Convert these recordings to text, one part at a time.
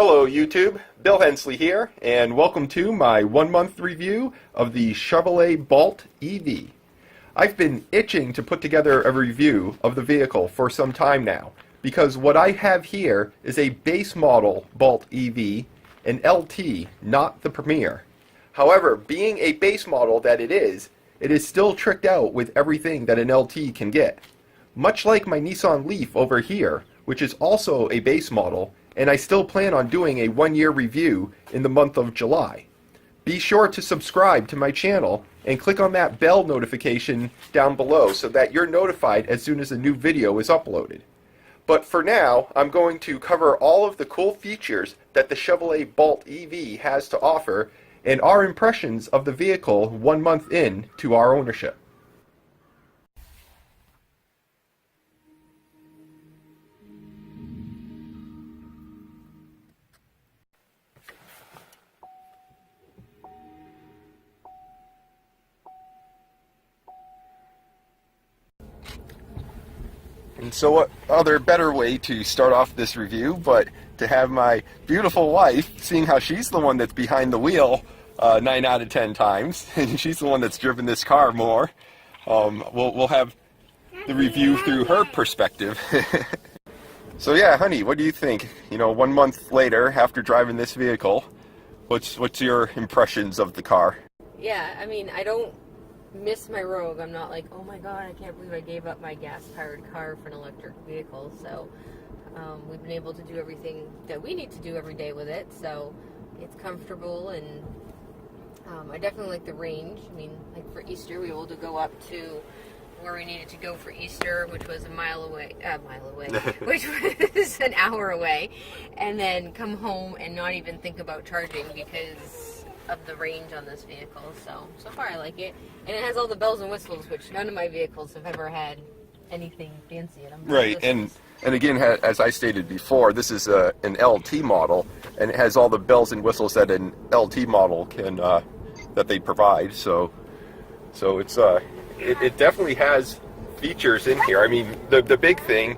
Hello YouTube, Bill Hensley here, and welcome to my 1-month review of the Chevrolet Bolt EV. I've been itching to put together a review of the vehicle for some time now, because what I have here is a base model Bolt EV, an LT, not the Premier. However, being a base model that it is still tricked out with everything that an LT can get. Much like my Nissan Leaf over here, which is also a base model, and I still plan on doing a 1-year review in the month of July. Be sure to subscribe to my channel and click on that bell notification down below so that you're notified as soon as a new video is uploaded. But for now, I'm going to cover all of the cool features that the Chevrolet Bolt EV has to offer and our impressions of the vehicle 1 month in to our ownership. And so what other better way to start off this review but to have my beautiful wife, seeing how she's the one that's behind the wheel 9 out of 10 times, and she's the one that's driven this car more. We'll have the review through her perspective. So yeah, honey, what do you think? 1 month later, after driving this vehicle, what's your impressions of the car? Yeah, I mean, I don't miss my Rogue. I'm not like, oh my god, I can't believe I gave up my gas-powered car for an electric vehicle. So we've been able to do everything that we need to do every day with it. So it's comfortable, and I definitely like the range. I mean, like for Easter, we were able to go up to where we needed to go for Easter, which was a mile away, which was an hour away, and then come home and not even think about charging because of the range on this vehicle. So far I like it, and it has all the bells and whistles, which none of my vehicles have ever had anything fancy in them. Right, and again, as I stated before, this is an LT model, and it has all the bells and whistles that an LT model can that they provide. So it's it definitely has features in here. I mean, the big thing,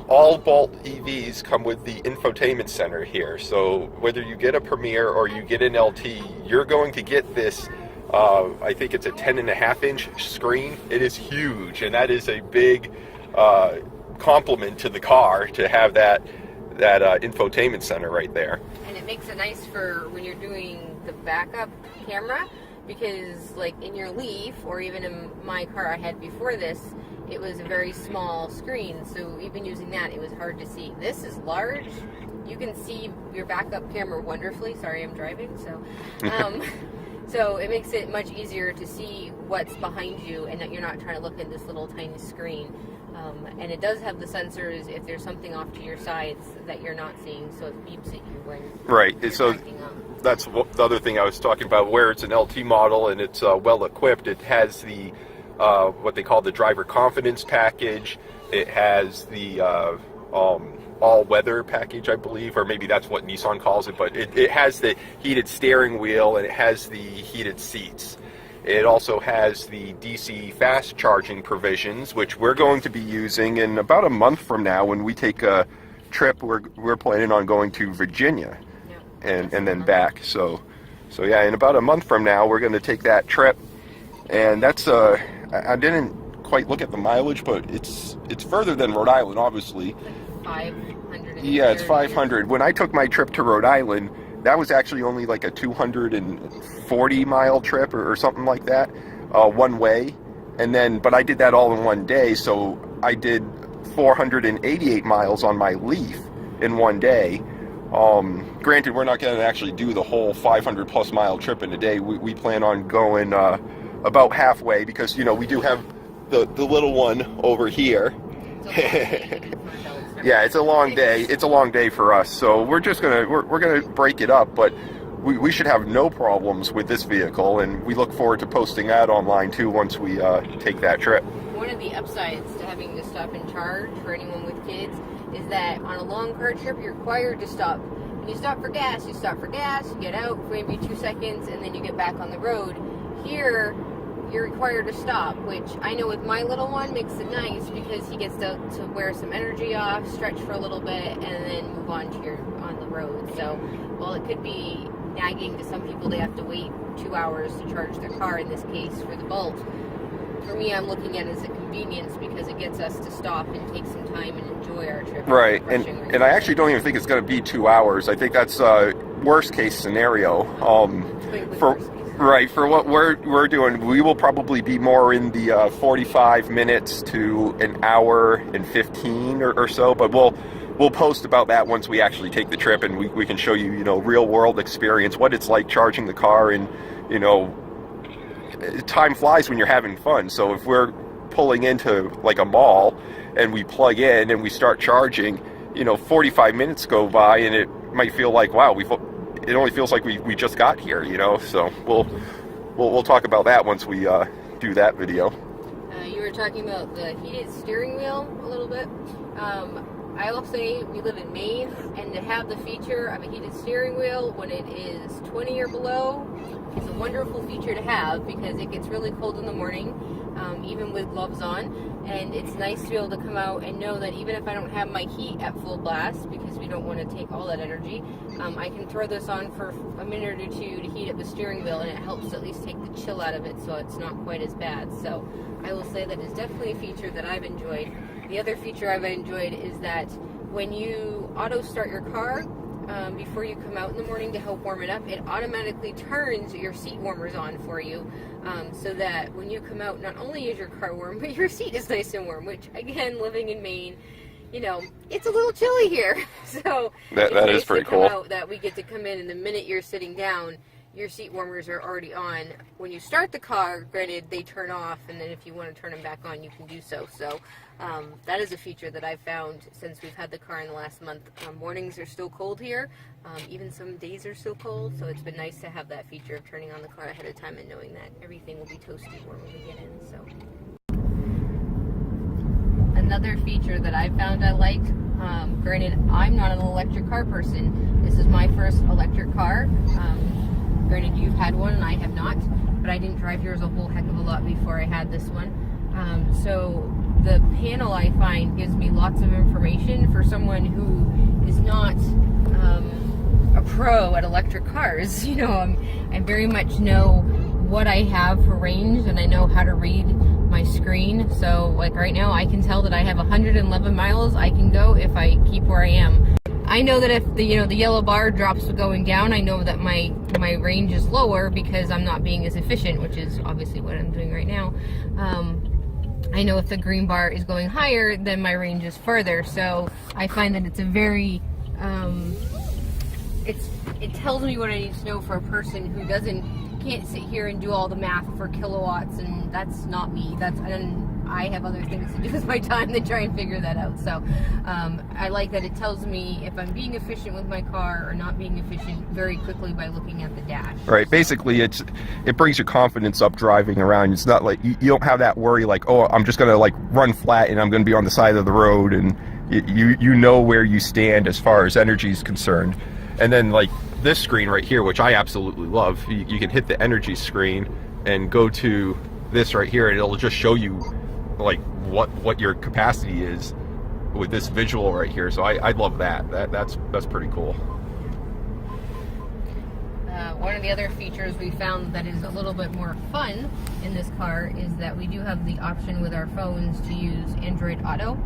all Bolt EVs come with the infotainment center here. So whether you get a Premier or you get an LT, you're going to get this, I think it's a 10.5-inch screen. It is huge, and that is a big compliment to the car to have that infotainment center right there. And it makes it nice for when you're doing the backup camera, because like in your Leaf, or even in my car I had before this, it was a very small screen, so even using that, it was hard to see. This is large. You can see your backup camera wonderfully. Sorry, I'm driving, so so it makes it much easier to see what's behind you and that you're not trying to look at this little tiny screen. And it does have the sensors if there's something off to your sides that you're not seeing, so it beeps at you when you're so backing up. That's the other thing I was talking about, where it's an LT model and it's well equipped. It has the what they call the driver confidence package. It has the all-weather package, I believe, or maybe that's what Nissan calls it, but it has the heated steering wheel and it has the heated seats. It also has the DC fast charging provisions, which we're going to be using in about a month from now when we take a trip. We're planning on going to Virginia and then back. So yeah, in about a month from now, we're going to take that trip. And that's I didn't quite look at the mileage, but it's further than Rhode Island, obviously. It's like 500. Yeah, it's 500. When I took my trip to Rhode Island, that was actually only like a 240-mile trip or something like that, one way. But I did that all in one day, so I did 488 miles on my Leaf in one day. Granted, we're not going to actually do the whole 500-plus mile trip in a day. We plan on going about halfway, because we do have the little one over here. Yeah, it's a long day. It's a long day for us, so we're gonna break it up. But we should have no problems with this vehicle, and we look forward to posting that online too once we take that trip. One of the upsides to having to stop and charge for anyone with kids is that on a long car trip, you're required to stop. When you stop for gas, you get out for maybe 2 seconds, and then you get back on the road. Here, you're required to stop, which I know with my little one makes it nice because he gets to wear some energy off, stretch for a little bit, and then move on on the road. So while it could be nagging to some people, they have to wait 2 hours to charge their car, in this case for the Bolt. For me, I'm looking at it as a convenience because it gets us to stop and take some time and enjoy our trip. Right, and I actually don't even think it's going to be 2 hours. I think that's worst case scenario. For what we're doing, we will probably be more in the 45 minutes to an hour and 15 or so, but we'll post about that once we actually take the trip, and we can show you, real world experience, what it's like charging the car, and, time flies when you're having fun. So if we're pulling into like a mall and we plug in and we start charging, 45 minutes go by and it might feel like, wow, it only feels like we just got here, so we'll talk about that once we do that video. You were talking about the heated steering wheel a little bit. I will say we live in Maine, and to have the feature of a heated steering wheel when it is 20 or below is a wonderful feature to have, because it gets really cold in the morning, even with gloves on, and it's nice to be able to come out and know that even if I don't have my heat at full blast, because we don't want to take all that energy, I can throw this on for a minute or two to heat up the steering wheel, and it helps at least take the chill out of it so it's not quite as bad. So I will say that it's definitely a feature that I've enjoyed. The other feature I've enjoyed is that when you auto start your car, before you come out in the morning to help warm it up, it automatically turns your seat warmers on for you, so that when you come out, not only is your car warm, but your seat is nice and warm, which, again, living in Maine, it's a little chilly here. So that is pretty cool. That we get to come in, and the minute you're sitting down, your seat warmers are already on. When you start the car, granted, they turn off, and then if you want to turn them back on, you can do so. So that is a feature that I've found since we've had the car in the last month. Mornings are still cold here. Even some days are still cold, so it's been nice to have that feature of turning on the car ahead of time and knowing that everything will be toasty warm when we get in. So another feature that I found I liked, granted, I'm not an electric car person. This is my first electric car. Granted, you've had one and I have not, but I didn't drive yours a whole heck of a lot before I had this one. So the panel, I find, gives me lots of information for someone who is not a pro at electric cars. I very much know what I have for range, and I know how to read my screen. So like right now, I can tell that I have 111 miles I can go if I keep where I am. I know that if the yellow bar drops going down, I know that my range is lower because I'm not being as efficient, which is obviously what I'm doing right now. I know if the green bar is going higher, then my range is further. So I find that it's a very it tells me what I need to know for a person who can't sit here and do all the math for kilowatts, and that's not me. I have other things to do with my time than try and figure that out. So I like that it tells me if I'm being efficient with my car or not being efficient very quickly by looking at the dash. Right. Basically, it brings your confidence up driving around. It's not like you don't have that worry like, oh, I'm just going to like run flat and I'm going to be on the side of the road, and you know where you stand as far as energy is concerned. And then like this screen right here, which I absolutely love, you can hit the energy screen and go to this right here, and it'll just show you like what your capacity is with this visual right here. So I love that. That's pretty cool. One of the other features we found that is a little bit more fun in this car is that we do have the option with our phones to use Android Auto.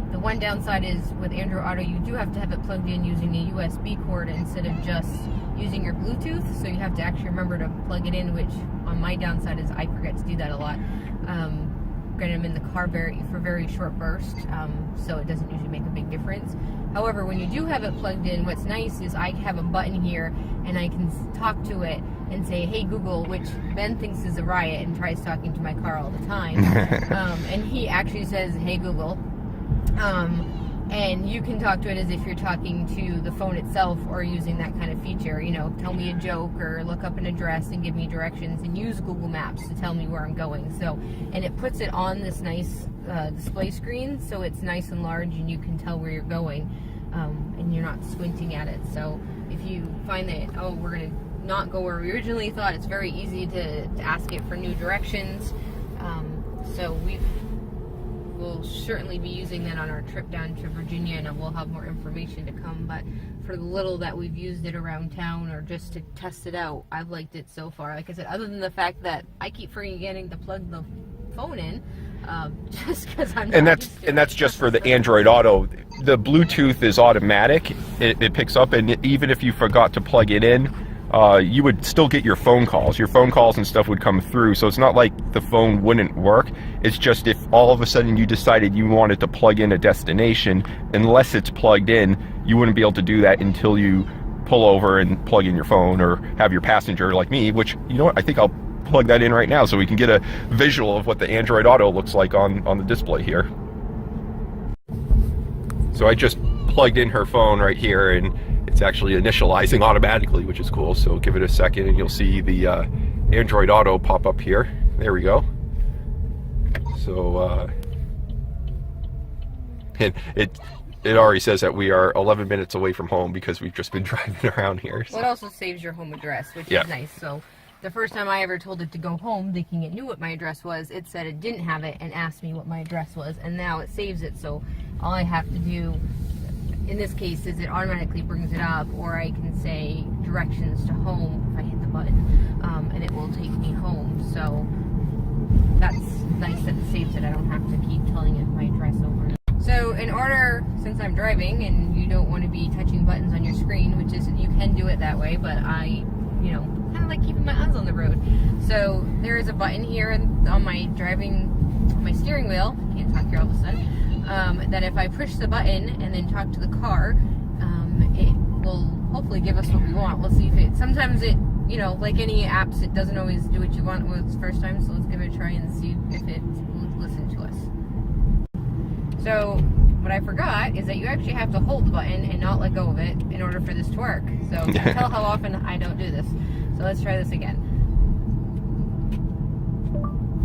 The one downside is with Android Auto, you do have to have it plugged in using a USB cord instead of just using your Bluetooth, so you have to actually remember to plug it in, which on my downside is I forget to do that a lot. Granted, I'm in the car for very short bursts, so it doesn't usually make a big difference. However, when you do have it plugged in, what's nice is I have a button here, and I can talk to it and say, hey Google, which Ben thinks is a riot and tries talking to my car all the time. And he actually says, hey Google. And you can talk to it as if you're talking to the phone itself or using that kind of feature. Tell me a joke or look up an address and give me directions, and use Google Maps to tell me where I'm going. So, and it puts it on this nice display screen, so it's nice and large and you can tell where you're going, and you're not squinting at it. So if you find that, oh, we're going to not go where we originally thought. It's very easy to ask it for new directions. So we'll certainly be using that on our trip down to Virginia, and we'll have more information to come. But for the little that we've used it around town or just to test it out, I've liked it so far. Like I said, other than the fact that I keep forgetting to plug the phone in, just because I'm not used to it. That's just for the Android Auto. The Bluetooth is automatic. It picks up, and even if you forgot to plug it in, you would still get your phone calls. Your phone calls and stuff would come through, so it's not like the phone wouldn't work. It's just if all of a sudden you decided you wanted to plug in a destination, unless it's plugged in, you wouldn't be able to do that until you pull over and plug in your phone, or have your passenger like me, which, you know what, I think I'll plug that in right now so we can get a visual of what the Android Auto looks like on the display here. So I just plugged in her phone right here, and it's actually initializing automatically, which is cool. So give it a second and you'll see the Android Auto pop up here. There we go. So and it already says that we are 11 minutes away from home because we've just been driving around here. So. Well, it also saves your home address, which is nice. So the first time I ever told it to go home, thinking it knew what my address was, it said it didn't have it and asked me what my address was, and now it saves it. So all I have to do in this case is it automatically brings it up, or I can say directions to home if I hit the button, and it will take me home. So that's nice that it saves it. I don't have to keep telling it my address over. So in order, since I'm driving and you don't want to be touching buttons on your screen, which is, you can do it that way, but I, you know, kind of like keeping my eyes on the road. So there is a button here on my steering wheel, can't talk here all of a sudden, that if I push the button and then talk to the car, it will hopefully give us what we want. We'll see if it, sometimes it, you know, like any apps, it doesn't always do what you want when it's the first time, so let's give it a try and see if it will listen to us. So what I forgot is that you actually have to hold the button and not let go of it in order for this to work. So you can tell how often I don't do this. So let's try this again.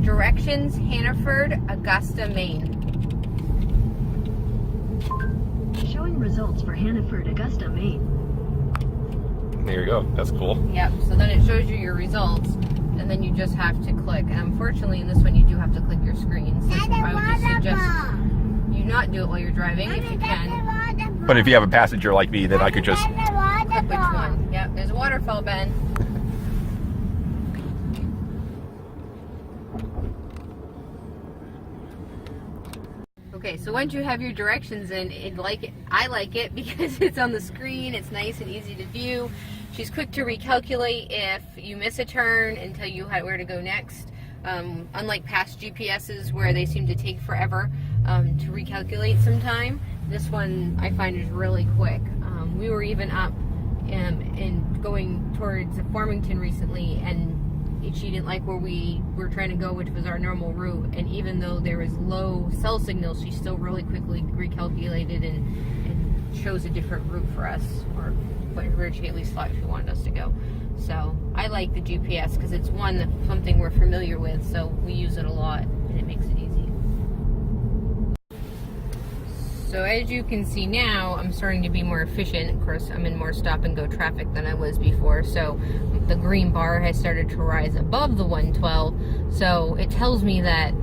Directions, Hannaford, Augusta, Maine. Showing results for Hannaford, Augusta, Maine. There you go. That's cool. Yep. So then it shows you your results, and then you just have to click. And unfortunately, in this one, you do have to click your screen. So I would just suggest you not do it while you're driving if you can. But if you have a passenger like me, then I could just... Click which one. Yep. There's a waterfall, Ben. Okay, so once you have your directions in, I like it because it's on the screen, it's nice and easy to view. She's quick to recalculate if you miss a turn and tell you where to go next. Unlike past GPSs where they seem to take forever to recalculate sometime, this one I find is really quick. We were even up and going towards Farmington recently, and she didn't like where we were trying to go, which was our normal route, and even though there was low cell signal, she still really quickly recalculated and chose a different route for us, or where she at least thought she wanted us to go. So I like the GPS because it's something we're familiar with, so we use it a lot and it makes it easy. So as you can see now, I'm starting to be more efficient. Of course, I'm in more stop and go traffic than I was before. So the green bar has started to rise above the 112. So it tells me that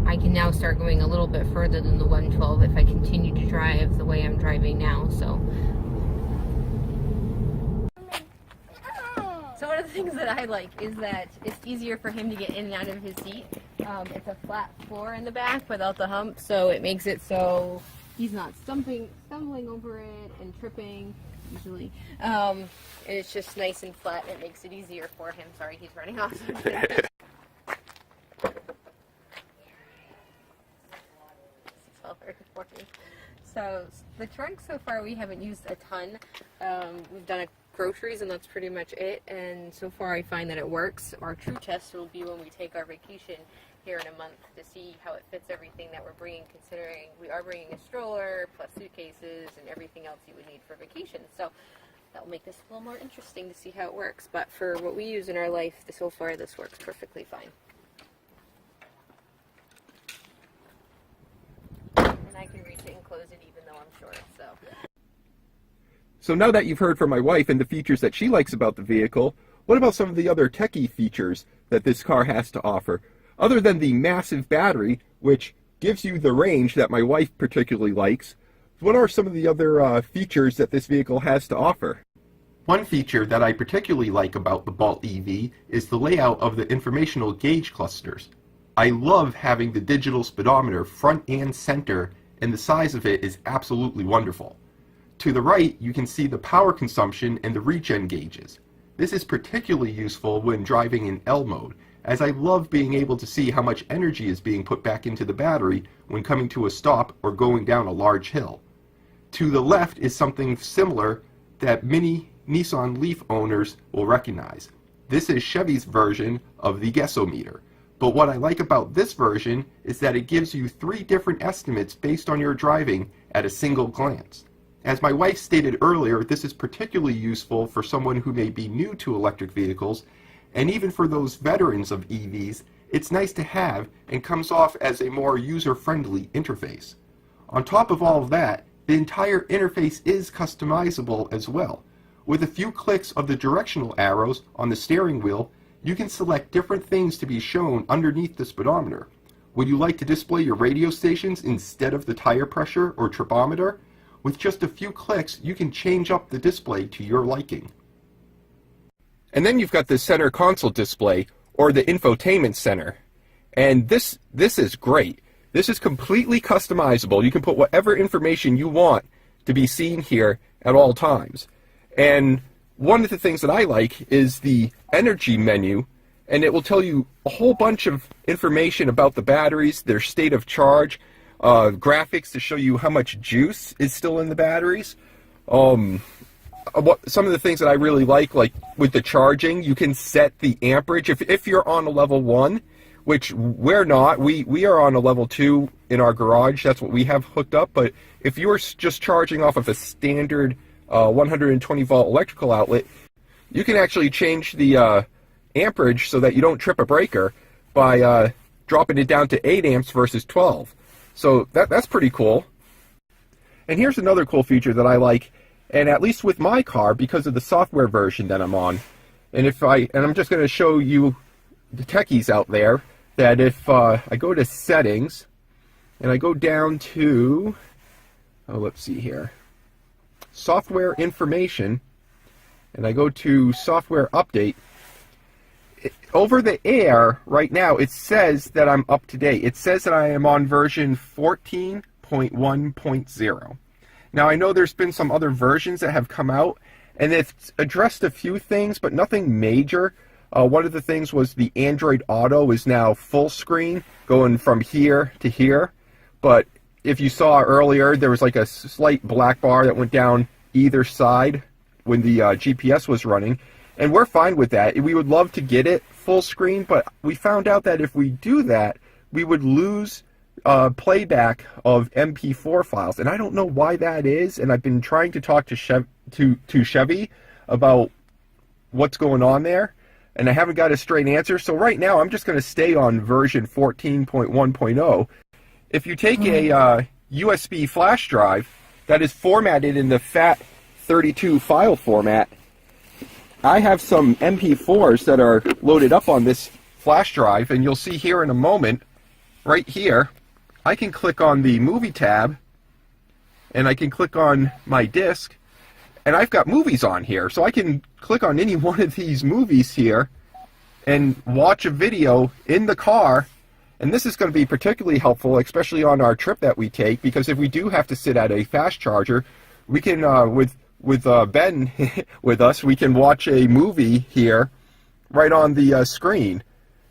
I can now start going a little bit further than the 112 if I continue to drive the way I'm driving now. So one of the things that I like is that it's easier for him to get in and out of his seat. It's a flat floor in the back without the hump, so it makes it so he's not stumbling over it and tripping usually. And it's just nice and flat, and it makes it easier for him. Sorry, he's running off. So the trunk so far we haven't used a ton. We've done groceries and that's pretty much it, and so far I find that it works. Our true test will be when we take our vacation here in a month to see how it fits everything that we're bringing, considering we are bringing a stroller plus suitcases and everything else you would need for vacation. So that will make this a little more interesting to see how it works, but for what we use in our life so far, this works perfectly fine. And I can reach it and close it even though I'm short, so. So now that you've heard from my wife and the features that she likes about the vehicle, what about some of the other techie features that this car has to offer? Other than the massive battery, which gives you the range that my wife particularly likes, what are some of the other features that this vehicle has to offer? One feature that I particularly like about the Bolt EV is the layout of the informational gauge clusters. I love having the digital speedometer front and center, and the size of it is absolutely wonderful. To the right, you can see the power consumption and the regen gauges. This is particularly useful when driving in L mode, as I love being able to see how much energy is being put back into the battery when coming to a stop or going down a large hill. To the left is something similar that many Nissan Leaf owners will recognize. This is Chevy's version of the Guessometer. But what I like about this version is that it gives you 3 different estimates based on your driving at a single glance. As my wife stated earlier, this is particularly useful for someone who may be new to electric vehicles, and even for those veterans of EVs, it's nice to have and comes off as a more user-friendly interface. On top of all of that, the entire interface is customizable as well. With a few clicks of the directional arrows on the steering wheel, you can select different things to be shown underneath the speedometer. Would you like to display your radio stations instead of the tire pressure or tripometer? With just a few clicks, you can change up the display to your liking. And then you've got the center console display, or the infotainment center. And this is great. This is completely customizable. You can put whatever information you want to be seen here at all times. And one of the things that I like is the energy menu, and it will tell you a whole bunch of information about the batteries, their state of charge, graphics to show you how much juice is still in the batteries. Some of the things that I really like with the charging, you can set the amperage. If you're on a level 1, which we're not, we are on a level 2 in our garage. That's what we have hooked up. But if you were just charging off of a standard 120 volt electrical outlet, you can actually change the amperage so that you don't trip a breaker by dropping it down to 8 amps versus 12. So that's pretty cool. And here's another cool feature that I like, and at least with my car, because of the software version that I'm on, and I'm just going to show you the techies out there, that if I go to settings and I go down to, let's see here, software information, and I go to software update, over the air right now it says that I'm up to date. It says that I am on version 14.1.0. Now I know there's been some other versions that have come out, and it's addressed a few things, but nothing major. One of the things was the Android Auto is now full screen, going from here to here. But if you saw earlier, there was like a slight black bar that went down either side when the GPS was running. And we're fine with that. We would love to get it full screen, but we found out that if we do that, we would lose playback of MP4 files. And I don't know why that is, and I've been trying to talk to Chevy about what's going on there, and I haven't got a straight answer. So right now, I'm just going to stay on version 14.1.0. If you take a USB flash drive that is formatted in the FAT32 file format, I have some MP4s that are loaded up on this flash drive, and you'll see here in a moment, right here, I can click on the movie tab, and I can click on my disc, and I've got movies on here. So I can click on any one of these movies here and watch a video in the car. And this is going to be particularly helpful, especially on our trip that we take, because if we do have to sit at a fast charger, we can, with Ben with us, we can watch a movie here right on the screen.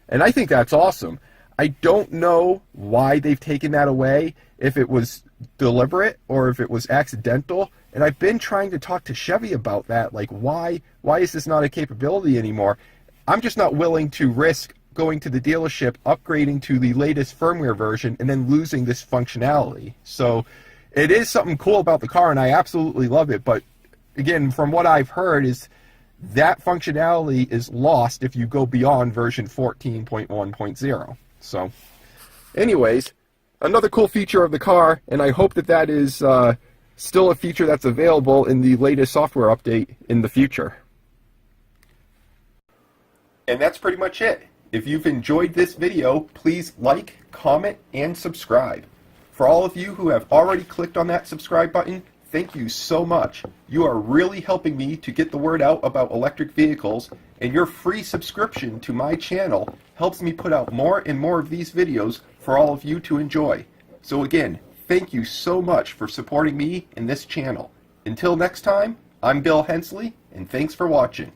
And I think that's awesome. I don't know why they've taken that away, if it was deliberate or if it was accidental. And I've been trying to talk to Chevy about that, like why is this not a capability anymore? I'm just not willing to risk going to the dealership, upgrading to the latest firmware version, and then losing this functionality. So it is something cool about the car, and I absolutely love it. But again, from what I've heard, is that functionality is lost if you go beyond version 14.1.0. So anyways, another cool feature of the car, and I hope that that is still a feature that's available in the latest software update in the future. And that's pretty much it. If you've enjoyed this video, please like, comment, and subscribe. For all of you who have already clicked on that subscribe button, thank you so much. You are really helping me to get the word out about electric vehicles, and your free subscription to my channel helps me put out more and more of these videos for all of you to enjoy. So again, thank you so much for supporting me in this channel. Until next time, I'm Bill Hensley, and thanks for watching.